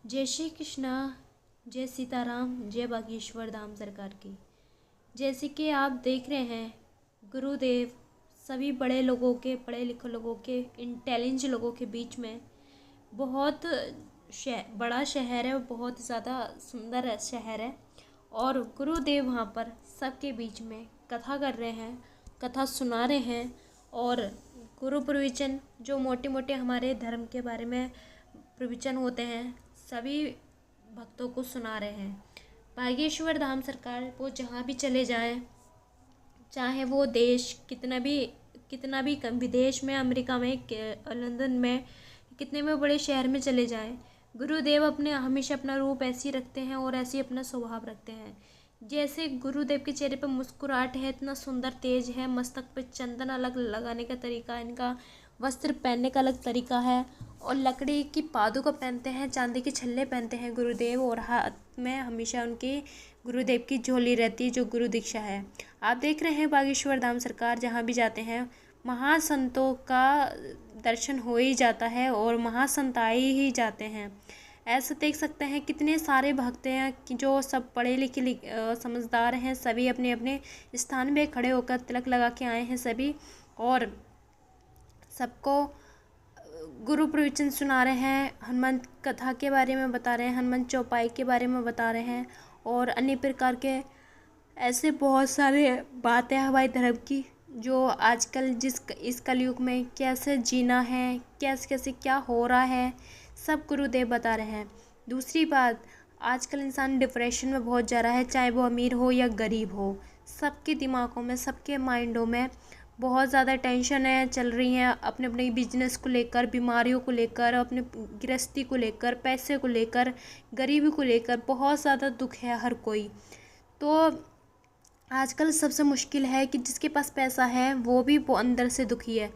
जय श्री कृष्णा। जय सीताराम। जय बागेश्वर धाम सरकार की। जैसे कि आप देख रहे हैं, गुरुदेव सभी बड़े लोगों के, पढ़े लिखे लोगों के, इंटेलिजेंट लोगों के बीच में बहुत बड़ा शहर है और बहुत ज़्यादा सुंदर शहर है। और गुरुदेव वहाँ पर सबके बीच में कथा कर रहे हैं, कथा सुना रहे हैं। और गुरु प्रवचन जो मोटे मोटे हमारे धर्म के बारे में प्रवचन होते हैं, सभी भक्तों को सुना रहे हैं। बागेश्वर धाम सरकार वो जहाँ भी चले जाएं, चाहे वो देश कितना भी कम, विदेश में, अमेरिका में, लंदन में, कितने भी बड़े शहर में चले जाएं, गुरुदेव अपने हमेशा अपना रूप ऐसे ही रखते हैं और ऐसे ही अपना स्वभाव रखते हैं। जैसे गुरुदेव के चेहरे पर मुस्कुराहट है, इतना सुंदर तेज है, मस्तक पे चंदन अलग लगाने का तरीका, इनका वस्त्र पहनने का अलग तरीका है। और लकड़ी की पादुका पहनते हैं, चांदी के छल्ले पहनते हैं गुरुदेव, और हाथ में हमेशा उनकी गुरुदेव की झोली रहती है जो गुरु दीक्षा है। आप देख रहे हैं बागेश्वर धाम सरकार जहाँ भी जाते हैं, महासंतों का दर्शन हो ही जाता है और महासंत आए ही जाते हैं। ऐसा देख सकते हैं कितने सारे भक्त हैं कि जो सब पढ़े लिखे समझदार हैं, सभी अपने अपने स्थान में खड़े होकर तिलक लगा के आए हैं सभी, और सबको गुरु प्रवचन सुना रहे हैं, हनुमान कथा के बारे में बता रहे हैं, हनुमान चौपाई के बारे में बता रहे हैं, और अन्य प्रकार के ऐसे बहुत सारे बातें हमारे धर्म की जो आजकल इस कलयुग में कैसे जीना है, कैसे कैसे क्या हो रहा है, सब गुरुदेव बता रहे हैं। दूसरी बात, आजकल इंसान डिप्रेशन में बहुत जा रहा है, चाहे वो अमीर हो या गरीब हो, सबके दिमागों में, सबके माइंडों में बहुत ज़्यादा टेंशन है चल रही हैं, अपने अपने बिजनेस को लेकर, बीमारियों को लेकर, अपने गृहस्थी को लेकर, पैसे को लेकर, गरीबी को लेकर बहुत ज़्यादा दुख है हर कोई। तो आजकल सबसे मुश्किल है कि जिसके पास पैसा है वो भी वो अंदर से दुखी है।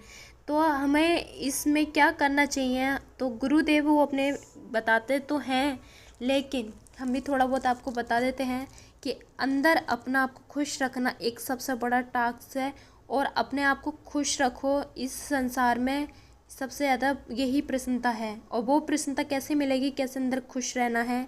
तो हमें इसमें क्या करना चाहिए, तो गुरुदेव वो अपने बताते तो हैं, लेकिन हम भी थोड़ा बहुत आपको बता देते हैं कि अंदर अपना आप को खुश रखना एक सबसे बड़ा टास्क है। और अपने आप को खुश रखो, इस संसार में सबसे ज़्यादा यही प्रसन्नता है। और वो प्रसन्नता कैसे मिलेगी, कैसे अंदर खुश रहना है,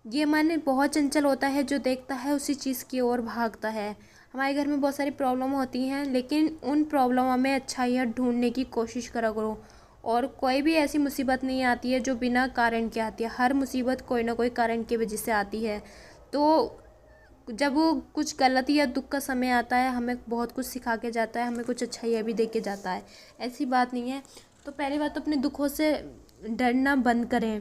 ये मन बहुत चंचल होता है, जो देखता है उसी चीज़ की ओर भागता है। हमारे घर में बहुत सारी प्रॉब्लम होती हैं, लेकिन उन प्रॉब्लमों में अच्छाइयाँ ढूंढने की कोशिश करा करो। और कोई भी ऐसी मुसीबत नहीं आती है जो बिना कारण के आती है, हर मुसीबत कोई ना कोई कारण की वजह से आती है। तो जब वो कुछ गलत या दुख का समय आता है, हमें बहुत कुछ सिखा के जाता है, हमें कुछ अच्छाइयाँ भी दे के जाता है, ऐसी बात नहीं है। तो पहली बात तो अपने दुखों से डरना बंद करें।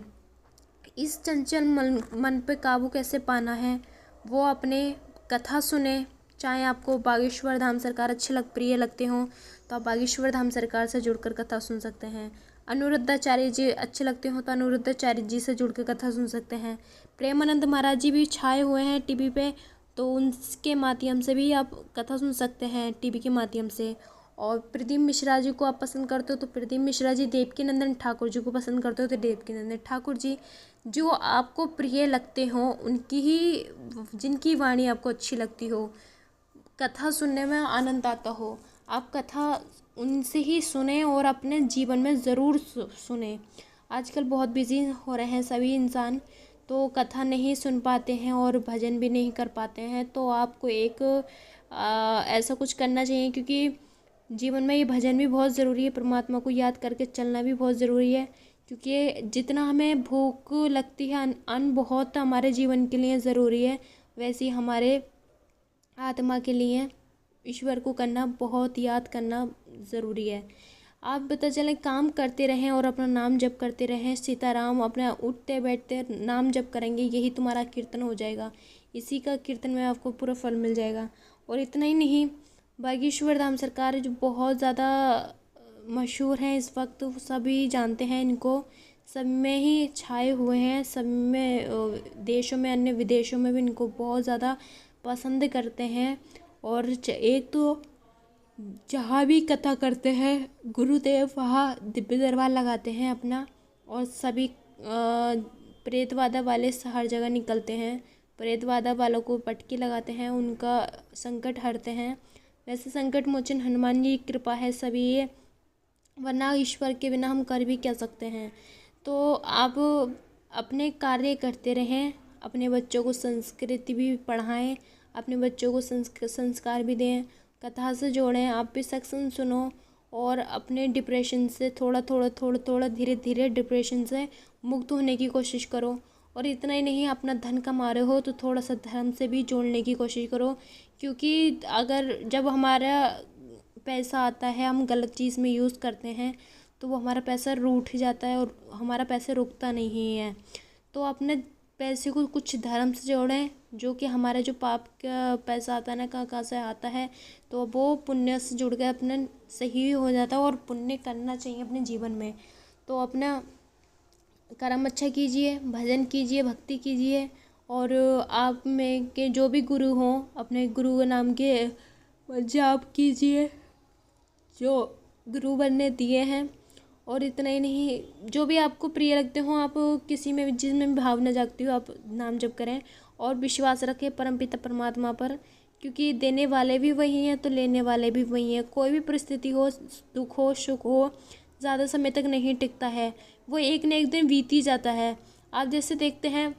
इस चंचल मन पे काबू कैसे पाना है, वो अपने कथा सुने। चाहे आपको बागेश्वर धाम सरकार प्रिय लगते हों, तो आप बागेश्वर धाम सरकार से जुड़कर कथा सुन सकते हैं। अनुरुद्धाचार्य जी अच्छे लगते हो तो अनुरुद्धाचार्य जी से जुड़ कर कथा सुन सकते हैं। प्रेमानंद महाराज जी भी छाए हुए हैं टीवी पे, तो उनके माध्यम से भी आप कथा सुन सकते हैं टीवी के माध्यम से। और प्रदीप मिश्रा जी को आप पसंद करते हो तो प्रदीप मिश्रा जी, देवकीनंदन ठाकुर जी को पसंद करते हो तो देवकीनंदन ठाकुर जी, जो आपको प्रिय लगते हो उनकी ही, जिनकी वाणी आपको अच्छी लगती हो, कथा सुनने में आनंद आता हो, आप कथा उनसे ही सुने और अपने जीवन में ज़रूर सुने। आजकल बहुत बिजी हो रहे हैं सभी इंसान, तो कथा नहीं सुन पाते हैं और भजन भी नहीं कर पाते हैं। तो आपको एक ऐसा कुछ करना चाहिए, क्योंकि जीवन में ये भजन भी बहुत ज़रूरी है, परमात्मा को याद करके चलना भी बहुत ज़रूरी है। क्योंकि जितना हमें भूख लगती है, अन्न बहुत हमारे जीवन के लिए ज़रूरी है, वैसे ही हमारे आत्मा के लिए ईश्वर को करना, बहुत याद करना ज़रूरी है। आप पता चले काम करते रहें और अपना नाम जप करते रहें, सीताराम, अपना उठते बैठते नाम जप करेंगे, यही तुम्हारा कीर्तन हो जाएगा। इसी का कीर्तन में आपको पूरा फल मिल जाएगा। और इतना ही नहीं, बागेश्वर धाम सरकार जो बहुत ज़्यादा मशहूर हैं इस वक्त, सभी जानते हैं इनको, सब में ही छाए हुए हैं, सब में देशों में, अन्य विदेशों में भी इनको बहुत ज़्यादा पसंद करते हैं। और एक तो जहाँ भी कथा करते हैं गुरुदेव, वहाँ दिव्य दरबार लगाते हैं अपना, और सभी प्रेतवादा वाले हर जगह निकलते हैं, प्रेतवादा वालों को पटकी लगाते हैं, उनका संकट हरते हैं। वैसे संकट मोचन हनुमान जी की कृपा है सभी ये, वरना ईश्वर के बिना हम कर भी क्या सकते हैं। तो आप अपने कार्य करते रहें, अपने बच्चों को संस्कृति भी पढ़ाएं, अपने बच्चों को संस्कार भी दें, कथा से जोड़ें, आप भी सत्संग सुनो और अपने डिप्रेशन से थोड़ा धीरे धीरे डिप्रेशन से मुक्त होने की कोशिश करो। और इतना ही नहीं, अपना धन कमा रहे हो तो थोड़ा सा धर्म से भी जोड़ने की कोशिश करो, क्योंकि अगर जब हमारा पैसा आता है हम गलत चीज़ में यूज़ करते हैं तो वो हमारा पैसा रूठ जाता है और हमारा पैसा रुकता नहीं है। तो अपने पैसे को कुछ धर्म से जोड़ें, जो कि हमारा जो पाप का पैसा आता है ना, कहाँ से आता है, तो वो पुण्य से जुड़ के अपने सही हो जाता है। और पुण्य करना चाहिए अपने जीवन में। तो अपना कर्म अच्छा कीजिए, भजन कीजिए, भक्ति कीजिए और आप में के जो भी गुरु हों अपने गुरु के नाम के जाप कीजिए जो गुरु बनने दिए हैं। और इतना ही नहीं, जो भी आपको प्रिय लगते हो, आप किसी में भी जिसमें भी भावना जागती हो आप नाम जप करें और विश्वास रखें परमपिता परमात्मा पर, क्योंकि देने वाले भी वही हैं तो लेने वाले भी वही हैं। कोई भी परिस्थिति हो, दुख हो, सुख हो, ज़्यादा समय तक नहीं टिकता है, वो एक न एक दिन बीत ही जाता है। आप जैसे देखते हैं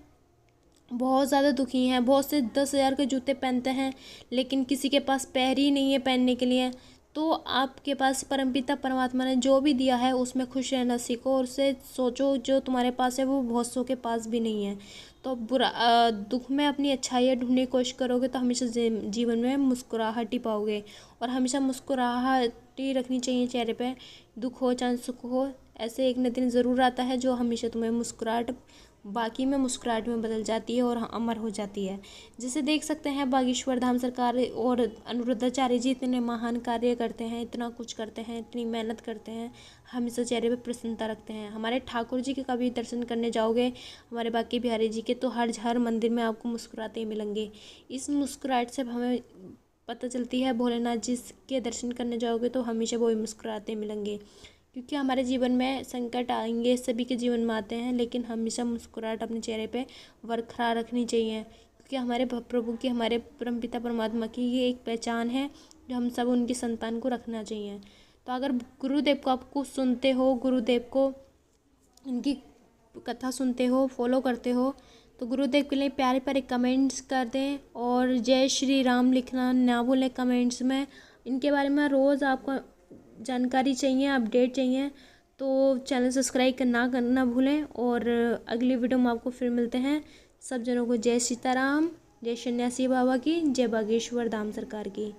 बहुत ज़्यादा दुखी हैं, बहुत से 10,000 के जूते पहनते हैं लेकिन किसी के पास पैर ही नहीं है पहनने के लिए। तो आपके पास परमपिता परमात्मा ने जो भी दिया है उसमें खुश रहना सीखो और उससे सोचो जो तुम्हारे पास है वो बहुत सौ के पास भी नहीं है। तो दुख में अपनी अच्छाइयाँ ढूंढने की कोशिश करोगे तो हमेशा जीवन में मुस्कुराहट ही पाओगे। और हमेशा मुस्कुराहट ही रखनी चाहिए चेहरे पे, दुख हो चाहे सुख हो। ऐसे एक न दिन ज़रूर आता है जो हमेशा तुम्हें मुस्कुराहट बाकी में मुस्कुराहट में बदल जाती है और अमर हो जाती है। जैसे देख सकते हैं बागेश्वर धाम सरकार और अनिरुद्धाचार्य जी इतने महान कार्य करते हैं, इतना कुछ करते हैं, इतनी मेहनत करते हैं, हमेशा चेहरे पे प्रसन्नता रखते हैं। हमारे ठाकुर जी के कभी दर्शन करने जाओगे, हमारे बाकी बिहारी जी के, तो हर मंदिर में आपको मुस्कुराते ही मिलेंगे। इस मुस्कुराहट से हमें पता चलती है भोलेनाथ जी के दर्शन करने जाओगे तो हमेशा वो ही मुस्कुराते मिलेंगे। क्योंकि हमारे जीवन में संकट आएंगे, सभी के जीवन में आते हैं, लेकिन हमेशा मुस्कुराहट अपने चेहरे पे बरकरार रखनी चाहिए, क्योंकि हमारे प्रभु की, हमारे परमपिता परमात्मा की ये एक पहचान है जो हम सब उनकी संतान को रखना चाहिए। तो अगर गुरुदेव को आपको सुनते हो, गुरुदेव को उनकी कथा सुनते हो, फॉलो करते हो, तो गुरुदेव के लिए प्यारे प्यारे कमेंट्स कर दें और जय श्री राम लिखना ना भूलें कमेंट्स में। इनके बारे में रोज़ आपको जानकारी चाहिए, अपडेट चाहिए, तो चैनल सब्सक्राइब करना भूलें। और अगली वीडियो में आपको फिर मिलते हैं। सब जनों को जय सीताराम, जय सन्यासी बाबा की, जय बागेश्वर धाम सरकार की।